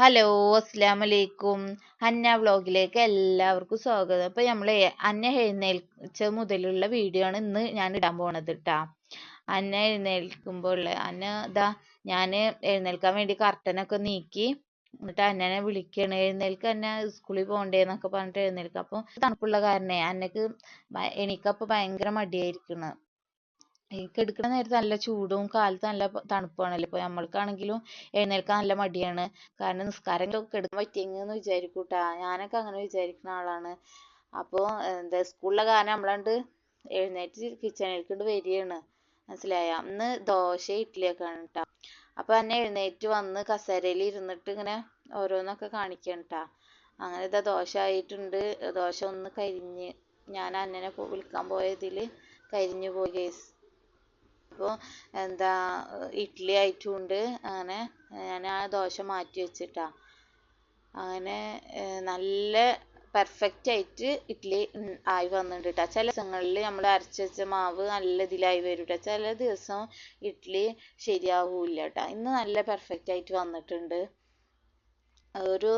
Hello, അസ്സലാമലൈക്കും. Hannah വ്ളോഗിലേക്ക് എല്ലാവർക്കും സ്വാഗതം. അപ്പോൾ നമ്മൾ അന്ന എഴുന്നേൽച്ച മുതലുള്ള വീഡിയോ ആണ് ഇന്ന് ഞാൻ ഇടാൻ പോണത് കേട്ടാ. അന്ന എഴുന്നേൽക്കുമ്പോൾ അന്ന ഇതാ ഞാൻ എഴുന്നേൽക്കാൻ വേണ്ടി കർട്ടനൊക്കെ നീക്കി എന്നിട്ട് അന്നനെ വിളിക്കുകയാണ്. എഴുന്നേൽക്ക്, അന്ന സ്കൂളിൽ പോകണ്ടേന്നൊക്കെ പറഞ്ഞിട്ട് എഴുന്നേൽക്കുക. അപ്പോൾ തണുപ്പുള്ള കാരണേ അന്നക്ക് എണീക്കപ്പോൾ ഭയങ്കര മടിയായിരിക്കുന്നു. എനിക്ക് എടുക്കുന്ന നേരത്ത് നല്ല ചൂടും കാലത്ത് നല്ല തണുപ്പാണല്ലോ. ഇപ്പോൾ നമ്മൾക്കാണെങ്കിലും എഴുന്നേൽക്കാൻ നല്ല മടിയാണ്. കാരണം നിസ്കാരങ്ങളൊക്കെ എടുക്കാൻ പറ്റിയെന്ന് വിചാരിക്കൂട്ടാ. ഞാനൊക്കെ അങ്ങനെ വിചാരിക്കുന്ന ആളാണ്. അപ്പോൾ എന്താ സ്കൂളിലെ കാരണം നമ്മളണ്ട് എഴുന്നേറ്റ് കിച്ചണിലേക്ക് വരികയാണ്. മനസ്സിലായ? ഇന്ന് ദോശ ഇഡ്ഡലിയൊക്കെയാണ് കേട്ടോ. അപ്പോൾ എന്നെ എഴുന്നേറ്റ് വന്ന് കസേരയിൽ ഇരുന്നിട്ട് ഇങ്ങനെ ഓരോന്നൊക്കെ കാണിക്കണം കേട്ടോ. അങ്ങനെ ഇതാ ദോശ ആയിട്ടുണ്ട്. ദോശ ഒന്ന് കരിഞ്ഞ് ഞാൻ അന്നനെ വിളിക്കാൻ പോയതിൽ കരിഞ്ഞു പോയി ഗേസ്. അപ്പോൾ എന്താ ഇഡ്ഡലി ആയിട്ടുണ്ട്. അങ്ങനെ ഞാൻ ആ ദോശ മാറ്റി വെച്ചിട്ടാ. അങ്ങനെ നല്ല പെർഫെക്റ്റ് ആയിട്ട് ഇഡ്ഡലി ആയി വന്നിട്ടുണ്ട് കേട്ടോ. ചില ദിവസങ്ങളിൽ നമ്മൾ അരച്ച് വെച്ച മാവ് നല്ല ഇതിലായി വരും കേട്ടോ. ചില ദിവസം ഇഡ്ഡലി ശരിയാവില്ല കേട്ടോ. ഇന്ന് നല്ല പെർഫെക്റ്റ് ആയിട്ട് വന്നിട്ടുണ്ട്. ഒരു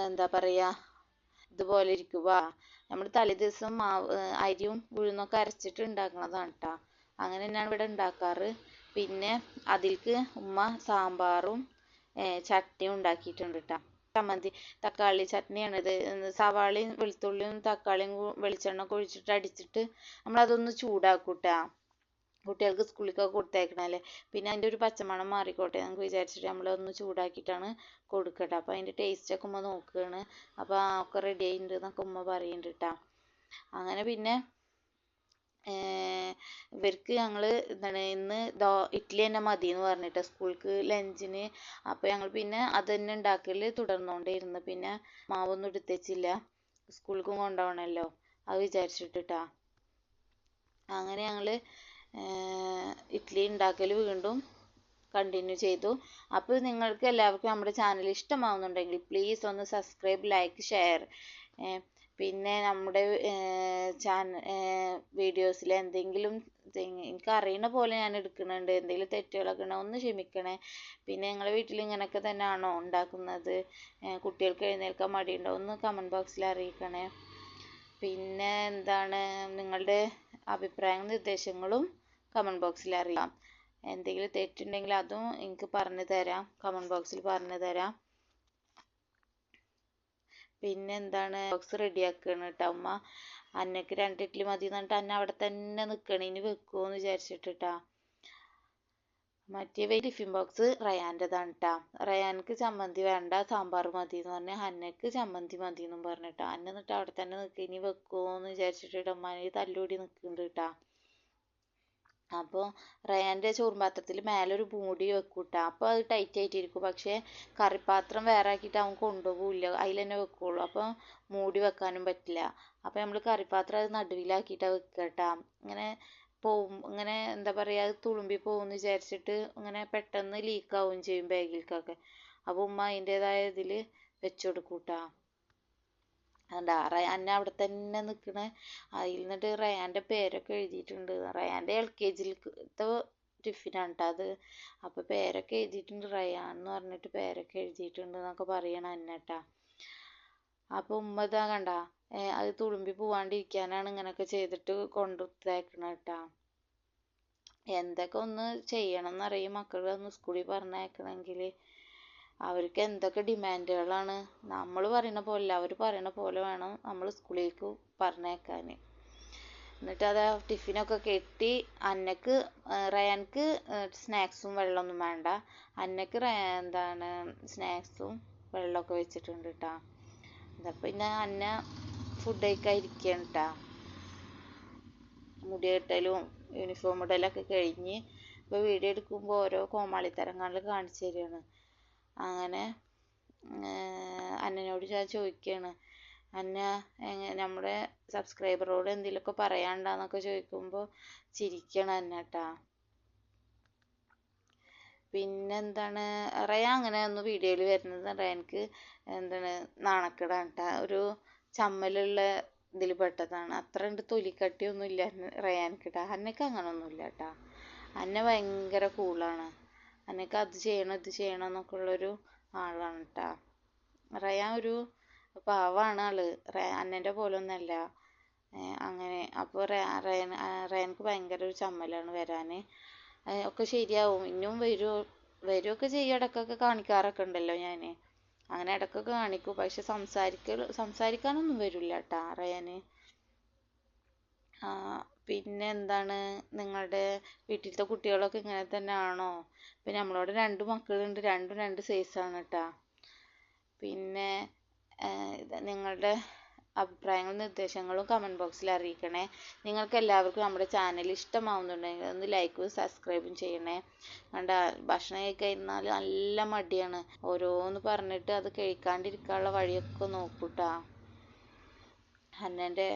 എന്താ പറയുക, ഇതുപോലെ ഇരിക്കുക. നമ്മൾ തലേ ദിവസം മാവ് അരിയും ഉഴുന്നൊക്കെ അരച്ചിട്ട് ഉണ്ടാക്കുന്നതാണ് കേട്ടോ. അങ്ങനെ തന്നെയാണ് ഇവിടെ ഉണ്ടാക്കാറ്. പിന്നെ അതിലേക്ക് ഉമ്മ സാമ്പാറും ചട്നിയും ഉണ്ടാക്കിയിട്ടുണ്ട് കേട്ടോ. ചമ്മന്തി തക്കാളി ചട്നിയാണിത്. സവാളയും വെളുത്തുള്ളിയും തക്കാളിയും വെളിച്ചെണ്ണ ഒക്കെ ഒഴിച്ചിട്ട് അടിച്ചിട്ട് നമ്മളതൊന്ന് ചൂടാക്കും കേട്ടോ. കുട്ടികൾക്ക് സ്കൂളിലേക്കൊക്കെ കൊടുത്തയക്കണല്ലേ. പിന്നെ അതിൻ്റെ ഒരു പച്ചമണം മാറിക്കോട്ടെ നമുക്ക് വിചാരിച്ചിട്ട് നമ്മളൊന്ന് ചൂടാക്കിയിട്ടാണ് കൊടുക്കട്ടെ. അപ്പോൾ അതിൻ്റെ ടേസ്റ്റൊക്കെ ഉമ്മ നോക്കുകയാണ്. അപ്പോൾ ഒക്കെ റെഡി ആയിട്ടുണ്ട് എന്നൊക്കെ ഉമ്മ പറയുന്നുണ്ട് കേട്ടോ. അങ്ങനെ പിന്നെ ഇവർക്ക് ഞങ്ങൾ എന്താണ് ഇന്ന് ഇഡ്ഡലി തന്നെ മതി എന്ന് പറഞ്ഞിട്ട് സ്കൂൾക്ക് ലഞ്ചിന്. അപ്പോൾ ഞങ്ങൾ പിന്നെ അത് തന്നെ ഉണ്ടാക്കൽ തുടർന്നുകൊണ്ടേയിരുന്നു. പിന്നെ മാവൊന്നും എടുത്തുവെച്ചില്ല, സ്കൂളിലേക്കും കൊണ്ടുപോകണമല്ലോ അത് വിചാരിച്ചിട്ടാ. അങ്ങനെ ഞങ്ങൾ ഇഡ്ഡലി ഉണ്ടാക്കൽ വീണ്ടും കണ്ടിന്യൂ ചെയ്തു. അപ്പോൾ നിങ്ങൾക്ക് എല്ലാവർക്കും നമ്മുടെ ചാനൽ ഇഷ്ടമാവുന്നുണ്ടെങ്കിൽ പ്ലീസ് ഒന്ന് സബ്സ്ക്രൈബ്, ലൈക്ക്, ഷെയർ. പിന്നെ നമ്മുടെ വീഡിയോസിൽ എന്തെങ്കിലും എനിക്ക് അറിയുന്ന പോലെ ഞാൻ എടുക്കുന്നുണ്ട്. എന്തെങ്കിലും തെറ്റുകളൊക്കെ ഉണ്ടോ ഒന്ന് ക്ഷമിക്കണേ. പിന്നെ നിങ്ങളുടെ വീട്ടിൽ ഇങ്ങനെയൊക്കെ തന്നെയാണോ ഉണ്ടാക്കുന്നത്? കുട്ടികൾക്ക് എഴുന്നേൽക്കാൻ മടിയുണ്ടോ? ഒന്ന് കമൻറ്റ് ബോക്സിൽ അറിയിക്കണേ. പിന്നെ എന്താണ് നിങ്ങളുടെ അഭിപ്രായങ്ങളും നിർദ്ദേശങ്ങളും കമൻറ്റ് ബോക്സിൽ അറിയാം. എന്തെങ്കിലും തെറ്റുണ്ടെങ്കിൽ അതും എനിക്ക് പറഞ്ഞു തരാം, കമൻറ്റ് ബോക്സിൽ പറഞ്ഞു തരാം. പിന്നെ എന്താണ് ബോക്സ് റെഡിയാക്കുകയാണ് കേട്ടോ അമ്മ. അന്നക്ക് 2 ഇഡ്ഡലി മതി എന്നിട്ട് അന്ന അവിടെ തന്നെ നിൽക്കണം, ഇനി വെക്കുമോയെന്ന് വിചാരിച്ചിട്ടാ. മറ്റേ ടിഫിൻ ബോക്സ് റയാൻ്റെതാണ് കേട്ടോ. റയാൻക്ക് ചമ്മന്തി വേണ്ട, സാമ്പാർ മതി എന്ന് പറഞ്ഞാൽ അന്നക്ക് ചമ്മന്തി മതി എന്നും പറഞ്ഞിട്ടാ. അന്ന എന്നിട്ട് അവിടെ തന്നെ നിൽക്കുക, ഇനി വെക്കുമോയെന്ന് വിചാരിച്ചിട്ട് അമ്മ തല്ലൂടി നിൽക്കുന്നുണ്ട് കേട്ടോ. അപ്പോൾ റയാൻ്റെ ചോറും പാത്രത്തിൽ മേലെ ഒരു മൂടി വെക്കൂട്ടാ. അപ്പോൾ അത് ടൈറ്റ് ആയിട്ടിരിക്കും. പക്ഷേ കറിപ്പാത്രം വേറെ ആക്കിയിട്ട് അവൻ കൊണ്ടുപോകില്ല, അതിൽ തന്നെ വെക്കുള്ളൂ. അപ്പോൾ മൂടി വെക്കാനും പറ്റില്ല. അപ്പോൾ നമ്മൾ കറിപ്പാത്രം അത് നടുവിലാക്കിയിട്ടാണ് വെക്കുക കേട്ടോ. ഇങ്ങനെ പോവും, ഇങ്ങനെ എന്താ പറയുക, അത് തുളുമ്പി പോകുമെന്ന് വിചാരിച്ചിട്ട് ഇങ്ങനെ പെട്ടെന്ന് ലീക്കാവുകയും ചെയ്യും ബാഗിലേക്കൊക്കെ. അപ്പോൾ ഉമ്മ അതിൻ്റേതായ ഇതിൽ വെച്ച് കൊടുക്കൂട്ടാ. എന്താ റയാൻ അവിടെ തന്നെ നിൽക്കണേ. അതിൽ നിന്നിട്ട് റയാൻ്റെ പേരൊക്കെ എഴുതിയിട്ടുണ്ട്. റയാൻ്റെ LKG-യിലത്തെ ടിഫിനാണ് കേട്ടോ അത്. അപ്പോൾ പേരൊക്കെ എഴുതിയിട്ടുണ്ട്, റയാൻ എന്ന് പറഞ്ഞിട്ട് പേരൊക്കെ എഴുതിയിട്ടുണ്ട് എന്നൊക്കെ പറയണം അന്ന കേട്ടോ. അപ്പോൾ ഉമ്മ ഇതാ കണ്ട അത് തുളുമ്പി പോവാണ്ടിരിക്കാനാണ് ഇങ്ങനെയൊക്കെ ചെയ്തിട്ട് കൊണ്ടുതേക്കണം കേട്ടോ. എന്തൊക്കെ ഒന്ന് ചെയ്യണം എന്നറിയും മക്കളെ ഒന്ന് സ്കൂളിൽ പറഞ്ഞയക്കണമെങ്കിൽ. അവർക്ക് എന്തൊക്കെ ഡിമാൻഡുകളാണ്. നമ്മൾ പറയുന്ന പോലെ അവർ പറയുന്ന പോലെ വേണം നമ്മൾ സ്കൂളിലേക്ക് പറഞ്ഞേക്കാൻ. എന്നിട്ട് അത് ടിഫിനൊക്കെ കെട്ടി അന്നക്ക് റയാൻക്ക് സ്നാക്സും വെള്ളമൊന്നും വേണ്ട. അന്നക്ക് എന്താണ് സ്നാക്സും വെള്ളമൊക്കെ വെച്ചിട്ടുണ്ട് കേട്ടോ. പിന്നെ അന്ന ഫുഡ് കഴിക്കാൻ ഇരിക്കുകയാണ് കേട്ടോ. മുടി കെട്ടലും യൂണിഫോം ഇടലൊക്കെ കഴിഞ്ഞ് ഇപ്പോൾ വീഡിയോ എടുക്കുമ്പോൾ ഓരോ കോമാളിത്തരങ്ങളിൽ കാണിച്ചു തരികയാണ്. അങ്ങനെ അന്നനോട് ഞാൻ ചോദിക്കുകയാണ്, അന്ന നമ്മുടെ സബ്സ്ക്രൈബറോട് എന്തെങ്കിലുമൊക്കെ പറയാനുണ്ടെന്നൊക്കെ ചോദിക്കുമ്പോൾ ചിരിക്കണം അന്ന കേട്ടോ. പിന്നെന്താണ് റയാൻ അങ്ങനെ ഒന്ന് വീഡിയോയിൽ വരുന്നത് റയാൻക്ക് എന്താണ് നാണക്കേടാണ് കേട്ടോ. ഒരു ചമ്മലുള്ള ഇതിൽ പെട്ടതാണ്. അത്ര ഉണ്ട് തൊലിക്കട്ടിയൊന്നും ഇല്ല റയാൻക്ക് കേട്ടോ. അന്നക്ക് അങ്ങനൊന്നുമില്ല കേട്ടോ. അന്ന ഭയങ്കര കൂളാണ്. അന്നക്ക് അത് ചെയ്യണം ഇത് ചെയ്യണം എന്നൊക്കെ ഉള്ളൊരു ആളാണ് കേട്ടോ. റയാൻ ഒരു പാവാണ് ആള്. അന്നൻ്റെ പോലെ ഒന്നല്ല. അങ്ങനെ അപ്പോൾ റയാൻക്ക് ഭയങ്കര ഒരു ചമ്മലാണ് വരാൻ. ഒക്കെ ശരിയാവും. ഇനിയും വരുമൊക്കെ ചെയ്യും. ഇടയ്ക്കൊക്കെ കാണിക്കാറൊക്കെ ഉണ്ടല്ലോ ഞാൻ. അങ്ങനെ ഇടയ്ക്കൊക്കെ കാണിക്കും. പക്ഷെ സംസാരിക്കാനൊന്നും വരില്ല കേട്ടാ റയാന്. പിന്നെ എന്താണ്, നിങ്ങളുടെ വീട്ടിലത്തെ കുട്ടികളൊക്കെ ഇങ്ങനെ തന്നെ ആണോ? പിന്നെ നമ്മളോട് 2 മക്കളുണ്ട്. രണ്ടും 2 സൈസാണ് കേട്ടാ. പിന്നെ നിങ്ങളുടെ അഭിപ്രായങ്ങളും നിർദ്ദേശങ്ങളും കമൻറ്റ് ബോക്സിൽ അറിയിക്കണേ. നിങ്ങൾക്ക് എല്ലാവർക്കും നമ്മുടെ ചാനൽ ഇഷ്ടമാവുന്നുണ്ടെങ്കിൽ ഒന്ന് ലൈക്കും സബ്സ്ക്രൈബും ചെയ്യണേ. കണ്ട, ഭക്ഷണം കഴിക്കാതിരുന്നാൽ നല്ല മടിയാണ്. ഓരോന്ന് പറഞ്ഞിട്ട് അത് കഴിക്കാണ്ടിരിക്കാനുള്ള വഴിയൊക്കെ നോക്കൂട്ടാ. അന്നൻ്റെ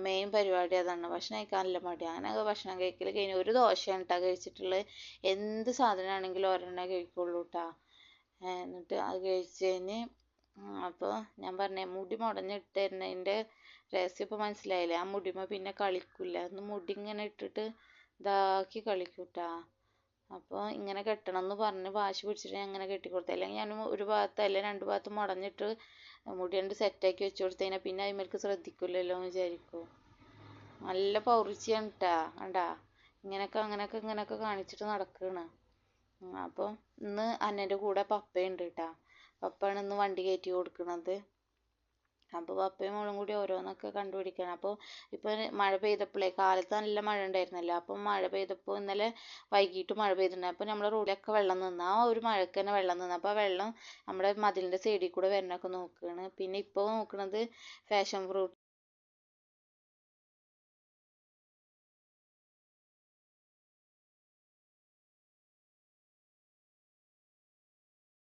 മെയിൻ പരിപാടി അതാണ്. ഭക്ഷണം കഴിക്കാൻ നല്ല മടിയാണ്. അങ്ങനെ ഭക്ഷണം കഴിക്കൽ കഴിഞ്ഞ് ഒരു ദോശയാണ് കേട്ടോ കഴിച്ചിട്ടുള്ളത്. എന്ത് സാധനമാണെങ്കിലും ഒരെണ്ണേ കഴിക്കുള്ളൂ കേട്ടോ. എന്നിട്ട് അത് കഴിച്ച് കഴിഞ്ഞ് അപ്പോൾ ഞാൻ പറഞ്ഞേ, മുടി മുടഞ്ഞിട്ട് തരുന്നതിൻ്റെ രഹസ്യം ഇപ്പോൾ മനസ്സിലായില്ലേ? ആ മുടിമ പിന്നെ കളിക്കില്ല. ഒന്ന് മുടി ഇങ്ങനെ ഇട്ടിട്ട് ഇതാക്കി കളിക്കൂട്ടാ. അപ്പോൾ ഇങ്ങനെ കെട്ടണം എന്ന് പറഞ്ഞ് വാശി പിടിച്ചിട്ട് ഞാൻ ഇങ്ങനെ കെട്ടിക്കൊടുത്തു. അല്ലെങ്കിൽ ഞാൻ ഒരു ഭാഗത്ത് അല്ലെങ്കിൽ 2 ഭാഗത്ത് മുടഞ്ഞിട്ട് മുടി കണ്ട് സെറ്റാക്കി വെച്ച് കൊടുത്തു കഴിഞ്ഞാൽ പിന്നെ അതിന്മേൽക്ക് ശ്രദ്ധിക്കില്ലല്ലോ എന്ന് വിചാരിക്കും. നല്ല പൗറിച്ചിയാണ് കേട്ടാ. കണ്ടാ, ഇങ്ങനെയൊക്കെ കാണിച്ചിട്ട് നടക്കുകയാണ്. അപ്പോൾ ഇന്ന് അന്നൻ്റെ കൂടെ പപ്പയുണ്ട് കേട്ടാ. പപ്പയാണ് ഇന്ന് വണ്ടി കയറ്റി കൊടുക്കുന്നത്. അപ്പോൾ പപ്പയും മോളും കൂടി ഓരോന്നൊക്കെ കണ്ടുപിടിക്കണം. അപ്പോൾ ഇപ്പോൾ മഴ പെയ്തപ്പോഴേ, കാലത്ത് നല്ല മഴ ഉണ്ടായിരുന്നല്ലോ. അപ്പം മഴ പെയ്തപ്പോൾ ഇന്നലെ വൈകിട്ട് മഴ പെയ്തിട്ടുണ്ട്. അപ്പോൾ നമ്മുടെ റോഡിലൊക്കെ വെള്ളം നിന്ന്, ആ ഒരു മഴയ്ക്ക് തന്നെ വെള്ളം നിന്ന്. അപ്പോൾ ആ വെള്ളം നമ്മുടെ മതിലിൻ്റെ സൈഡിൽ കൂടെ വരണൊക്കെ നോക്കുകയാണ്. പിന്നെ ഇപ്പോൾ നോക്കുന്നത് ഫാഷൻ ഫ്രൂട്ട്